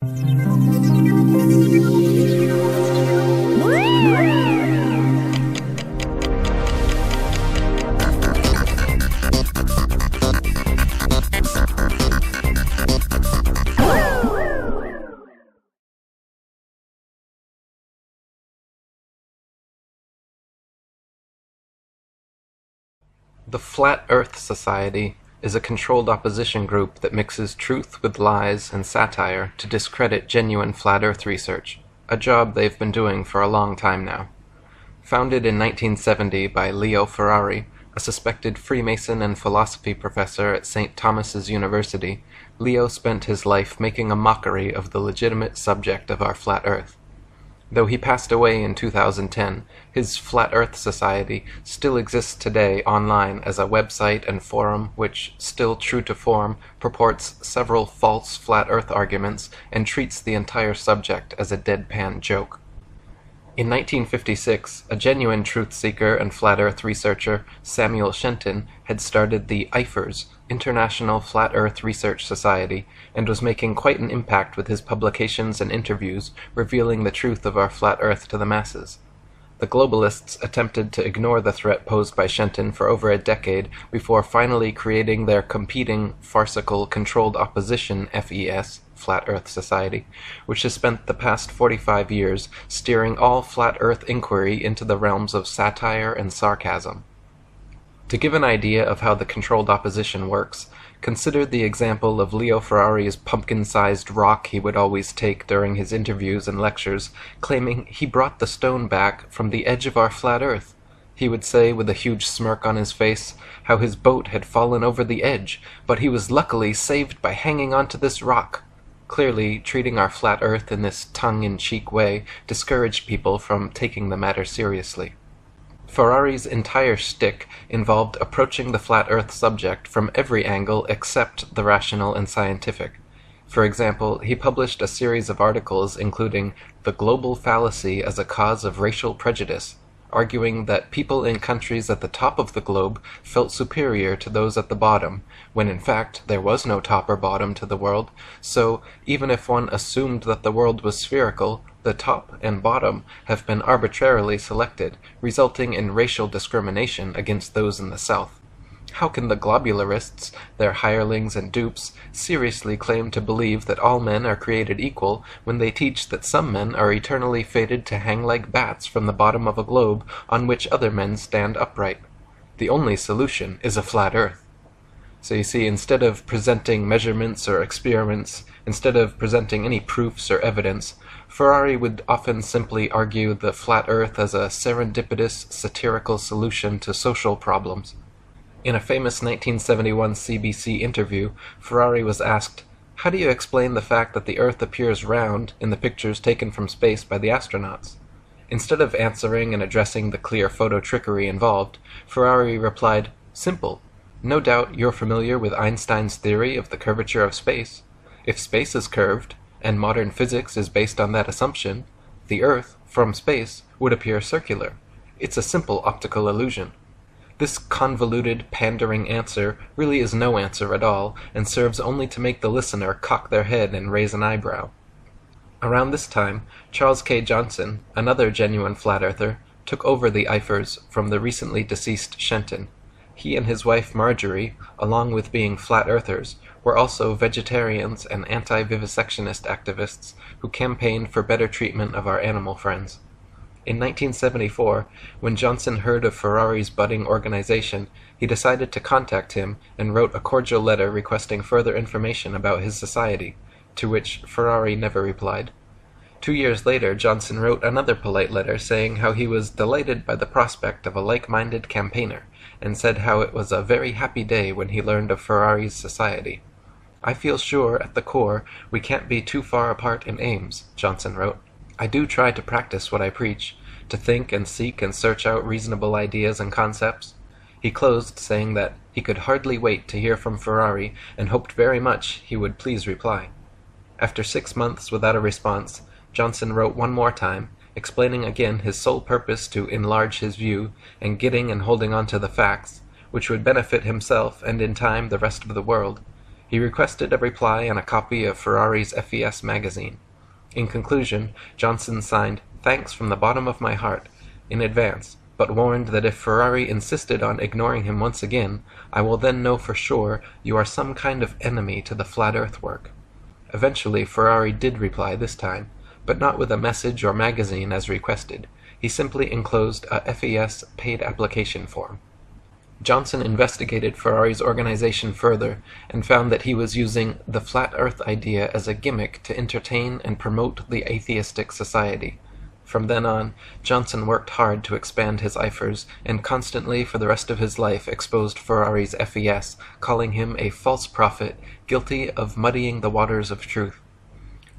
The Flat Earth Society is a controlled opposition group that mixes truth with lies and satire to discredit genuine flat Earth research, a job they've been doing for a long time now. Founded in 1970 by Leo Ferrari, a suspected Freemason and philosophy professor at St. Thomas's University, Leo spent his life making a mockery of the legitimate subject of our flat Earth. Though he passed away in 2010, his Flat Earth Society still exists today online as a website and forum which, still true to form, purports several false flat Earth arguments and treats the entire subject as a deadpan joke. In 1956, a genuine truth-seeker and flat Earth researcher, Samuel Shenton, had started the IFERS, International Flat Earth Research Society, and was making quite an impact with his publications and interviews revealing the truth of our flat Earth to the masses. The globalists attempted to ignore the threat posed by Shenton for over a decade before finally creating their competing, farcical, controlled opposition FES, Flat Earth Society, which has spent the past 45 years steering all flat Earth inquiry into the realms of satire and sarcasm. To give an idea of how the controlled opposition works, consider the example of Leo Ferrari's pumpkin-sized rock he would always take during his interviews and lectures, claiming he brought the stone back from the edge of our flat Earth. He would say with a huge smirk on his face how his boat had fallen over the edge, but he was luckily saved by hanging onto this rock. Clearly, treating our flat Earth in this tongue-in-cheek way discouraged people from taking the matter seriously. Ferrari's entire shtick involved approaching the flat Earth subject from every angle except the rational and scientific. For example, he published a series of articles including "The Global Fallacy as a Cause of Racial Prejudice," arguing that people in countries at the top of the globe felt superior to those at the bottom, when in fact there was no top or bottom to the world, so even if one assumed that the world was spherical, the top and bottom have been arbitrarily selected, resulting in racial discrimination against those in the south. How can the globularists, their hirelings and dupes, seriously claim to believe that all men are created equal when they teach that some men are eternally fated to hang like bats from the bottom of a globe on which other men stand upright? The only solution is a flat Earth. So you see, instead of presenting measurements or experiments, instead of presenting any proofs or evidence, Ferrari would often simply argue the flat Earth as a serendipitous, satirical solution to social problems. In a famous 1971 CBC interview, Ferrari was asked, "How do you explain the fact that the Earth appears round in the pictures taken from space by the astronauts?" Instead of answering and addressing the clear photo trickery involved, Ferrari replied, "Simple. No doubt you're familiar with Einstein's theory of the curvature of space. If space is curved, and modern physics is based on that assumption, the Earth, from space, would appear circular. It's a simple optical illusion." This convoluted, pandering answer really is no answer at all, and serves only to make the listener cock their head and raise an eyebrow. Around this time, Charles K. Johnson, another genuine flat-earther, took over the IFERS from the recently deceased Shenton. He and his wife Marjorie, along with being flat-earthers, were also vegetarians and anti-vivisectionist activists who campaigned for better treatment of our animal friends. In 1974, when Johnson heard of Ferrari's budding organization, he decided to contact him and wrote a cordial letter requesting further information about his society, to which Ferrari never replied. 2 years later, Johnson wrote another polite letter saying how he was delighted by the prospect of a like-minded campaigner, and said how it was a very happy day when he learned of Ferrari's society. "I feel sure, at the core, we can't be too far apart in aims," Johnson wrote. "I do try to practice what I preach, to think and seek and search out reasonable ideas and concepts." He closed saying that he could hardly wait to hear from Ferrari and hoped very much he would please reply. After 6 months without a response, Johnson wrote one more time, explaining again his sole purpose to enlarge his view and getting and holding on to the facts, which would benefit himself and in time the rest of the world. He requested a reply and a copy of Ferrari's FES magazine. In conclusion, Johnson signed, "Thanks from the bottom of my heart," in advance, but warned that if Ferrari insisted on ignoring him once again, I will then know for sure you are some kind of enemy to the flat earth work. Eventually Ferrari did reply this time, but not with a message or magazine as requested. He simply enclosed a FES paid application form. Johnson investigated Ferrari's organization further and found that he was using the flat earth idea as a gimmick to entertain and promote the atheistic society. From then on, Johnson worked hard to expand his IFERs and constantly for the rest of his life exposed Ferrari's FES, calling him a false prophet, guilty of muddying the waters of truth.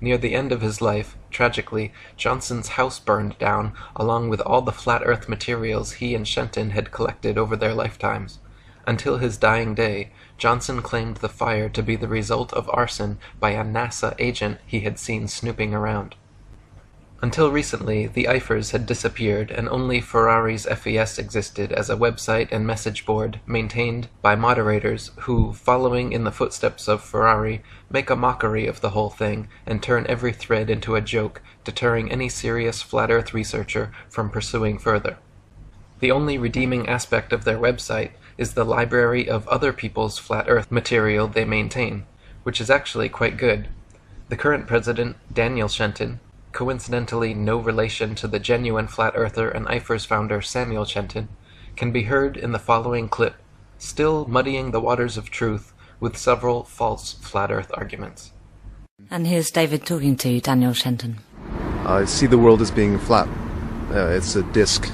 Near the end of his life, tragically, Johnson's house burned down, along with all the flat earth materials he and Shenton had collected over their lifetimes. Until his dying day, Johnson claimed the fire to be the result of arson by a NASA agent he had seen snooping around. Until recently, the IFERs had disappeared and only Ferrari's FES existed as a website and message board maintained by moderators who, following in the footsteps of Ferrari, make a mockery of the whole thing and turn every thread into a joke, deterring any serious flat earth researcher from pursuing further. The only redeeming aspect of their website is the library of other people's flat earth material they maintain, which is actually quite good. The current president, Daniel Shenton, coincidentally no relation to the genuine flat earther and IFERS founder Samuel Shenton, can be heard in the following clip, still muddying the waters of truth with several false flat earth arguments. And here's David talking to Daniel Shenton. I see the world as being flat. It's a disk.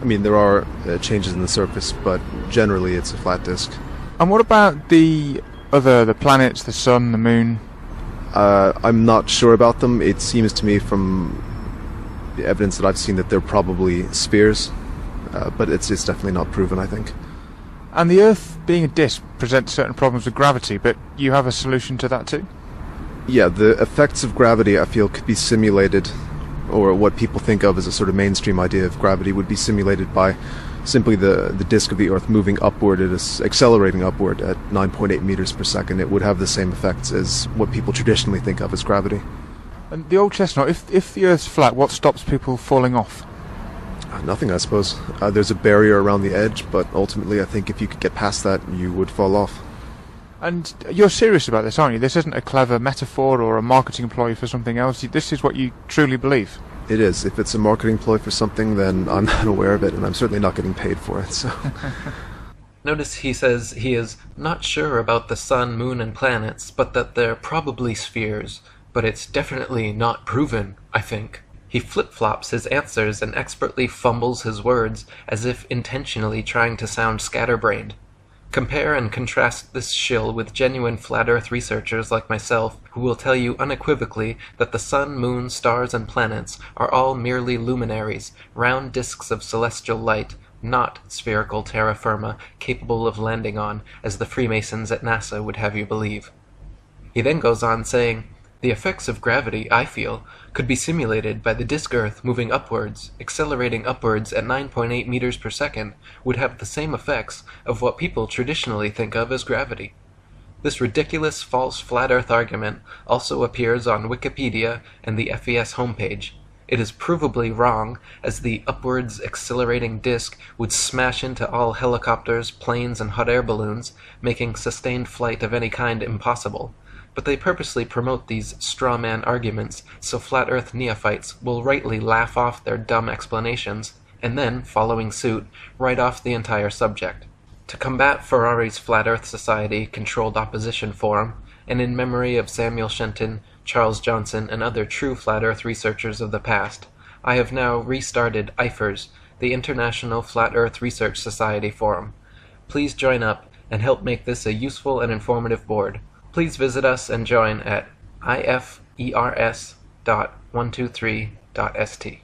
There are changes in the surface, but generally it's a flat disk. And what about the planets, the sun, the moon? I'm not sure about them. It seems to me from the evidence that I've seen that they're probably spheres, but it's definitely not proven, I think. And the Earth, being a disk, presents certain problems with gravity, but you have a solution to that too? Yeah, the effects of gravity, I feel, could be simulated, or what people think of as a sort of mainstream idea of gravity would be simulated by simply the disk of the Earth moving upward, it is accelerating upward at 9.8 meters per second. It would have the same effects as what people traditionally think of as gravity. And the old chestnut, if the Earth's flat, what stops people falling off? Nothing, I suppose. There's a barrier around the edge, but ultimately I think if you could get past that, you would fall off. And you're serious about this, aren't you? This isn't a clever metaphor or a marketing ploy for something else. This is what you truly believe. It is. If it's a marketing ploy for something, then I'm not aware of it, and I'm certainly not getting paid for it. So, Notice he says he is not sure about the sun, moon, and planets, but that they're probably spheres. But it's definitely not proven, I think. He flip-flops his answers and expertly fumbles his words, as if intentionally trying to sound scatterbrained. Compare and contrast this shill with genuine flat earth researchers like myself, who will tell you unequivocally that the sun, moon, stars, and planets are all merely luminaries, round disks of celestial light, not spherical terra firma capable of landing on, as the Freemasons at NASA would have you believe. He then goes on saying, "The effects of gravity, I feel, could be simulated by the disk Earth moving upwards, accelerating upwards at 9.8 meters per second, would have the same effects of what people traditionally think of as gravity." This ridiculous false flat Earth argument also appears on Wikipedia and the FES homepage. It is provably wrong, as the upwards accelerating disk would smash into all helicopters, planes, and hot air balloons, making sustained flight of any kind impossible. But they purposely promote these straw-man arguments so flat Earth neophytes will rightly laugh off their dumb explanations, and then, following suit, write off the entire subject. To combat Ferrari's Flat Earth Society Controlled Opposition Forum, and in memory of Samuel Shenton, Charles Johnson, and other true Flat Earth researchers of the past, I have now restarted IFERS, the International Flat Earth Research Society Forum. Please join up and help make this a useful and informative board. Please visit us and join at ifers.123.st.